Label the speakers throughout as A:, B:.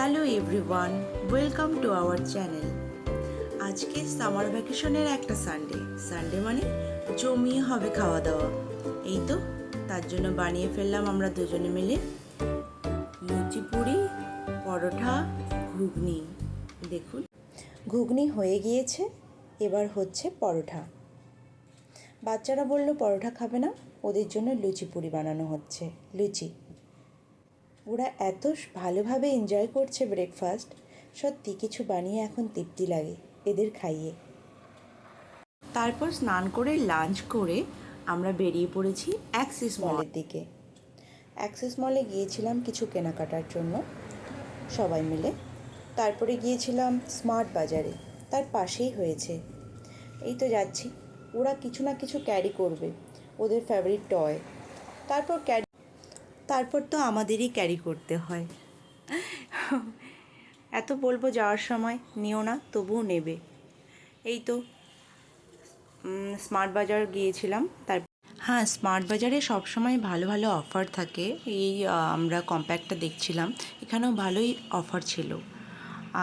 A: Hello everyone, welcome to our channel. আজকে summer ভ্যাকেশনের একটা Sunday মানে জমিয়ে হবে খাওয়া দাওয়া। এই তো তার জন্য বানিয়ে ফেললাম আমরা দুজনে মিলে লুচি, পুরি, পরোটা, ঘুগনি। দেখুন, ঘুগনি হয়ে গিয়েছে, এবার হচ্ছে পরোটা। বাচ্চারা বললো পরোটা খাবে না, ওদের জন্য লুচি পুরি বানানো হচ্ছে। ওরা এত ভালোভাবে এনজয় করছে ব্রেকফাস্ট, সত্যি কিছু বানিয়ে এখন তৃপ্তি লাগে এদের খাইয়ে। তারপর স্নান করে লাঞ্চ করে আমরা বেরিয়ে পড়েছি অ্যাক্সিস মলের দিকে। অ্যাক্সিস মলে গিয়েছিলাম কিছু কেনাকাটার জন্য সবাই মিলে। তারপরে গিয়েছিলাম স্মার্ট বাজারে, তার পাশেই হয়েছে। এই তো যাচ্ছি, ওরা কিছু না কিছু ক্যারি করবে, ওদের ফেভারিট টয়। তারপর তো আমাদেরই ক্যারি করতে হয়। এত বলবো যাওয়ার সময় নিও না, তবুও নেবে। এই তো স্মার্ট বাজার গিয়েছিলাম। হ্যাঁ, স্মার্ট বাজারে সবসময় ভালো ভালো অফার থাকে। আমরা কম্প্যাক্টটা দেখছিলাম, এখানেও ভালোই অফার ছিল।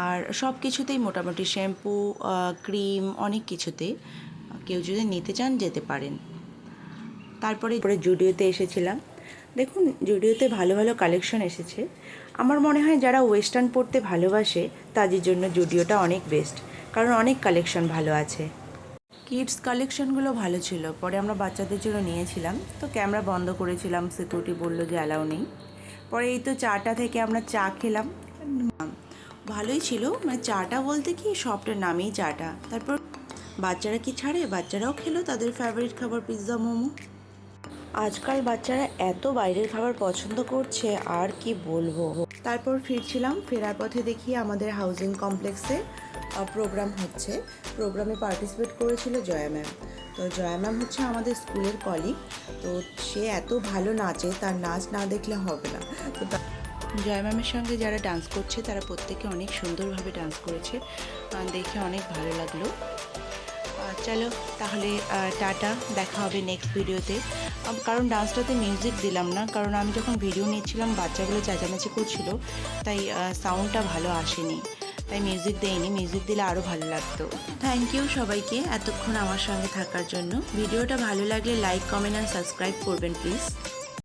A: আর সব কিছুতেই মোটামুটি শ্যাম্পু, ক্রিম, অনেক কিছুতে কেউ যদি নিতে চান যেতে পারেন। তারপরে জুডিওতে এসেছিলাম। দেখুন, জুডিওতে ভালো ভালো কালেকশন এসেছে। আমার মনে হয় যারা ওয়েস্টার্ন পরতে ভালোবাসে তাদের জন্য জুডিওটা অনেক বেস্ট, কারণ অনেক কালেকশন ভালো আছে। কিডস কালেকশনগুলো ভালো ছিল। পরে আমরা বাচ্চাদের জন্য নিয়েছিলাম, তো ক্যামেরা বন্ধ করেছিলাম, সিকিউরিটি বললো যে অ্যালাউ নেই। পরে এই তো চাটা থেকে আমরা চা খেলাম, ভালোই ছিল। মানে চাটা বলতে কি, সবটার নামেই চাটা। তারপর বাচ্চারা কি ছাড়ে, বাচ্চারাও খেলো তাদের ফেভারিট খাবার পিৎজা, মোমো। আজকাল বাচ্চারা এত বাইরের খাবার পছন্দ করছে, আর কি বলবো। তারপর ফিরছিলাম, ফেরার পথে দেখি আমাদের হাউজিং কমপ্লেক্সে প্রোগ্রাম হচ্ছে। প্রোগ্রামে পার্টিসিপেট করেছিল জয়া ম্যাম। তো জয়া ম্যাম হচ্ছে আমাদের স্কুলের কলিগ। তো সে এত ভালো নাচে, তার নাচ না দেখলে হবে না। তো জয়া ম্যামের সঙ্গে যারা ডান্স করছে তারা প্রত্যেকে অনেক সুন্দরভাবে ডান্স করেছে, দেখে অনেক ভালো লাগলো। চলো তাহলে টাটা, দেখা হবে নেক্সট ভিডিওতে। কারণ ডান্সটাতে মিউজিক দিলাম না, কারণ আমি যখন ভিডিও নিচ্ছিলাম বাচ্চাগুলো চেঁচামেচি করছিল, তাই সাউন্ডটা ভালো আসেনি, তাই মিউজিক দেইনি। মিউজিক দিলে আরও ভালো লাগতো। থ্যাংক ইউ সবাইকে এতক্ষণ আমার সঙ্গে থাকার জন্য। ভিডিওটা ভালো লাগলে লাইক, কমেন্ট অ্যান্ড সাবস্ক্রাইব করবেন প্লিজ।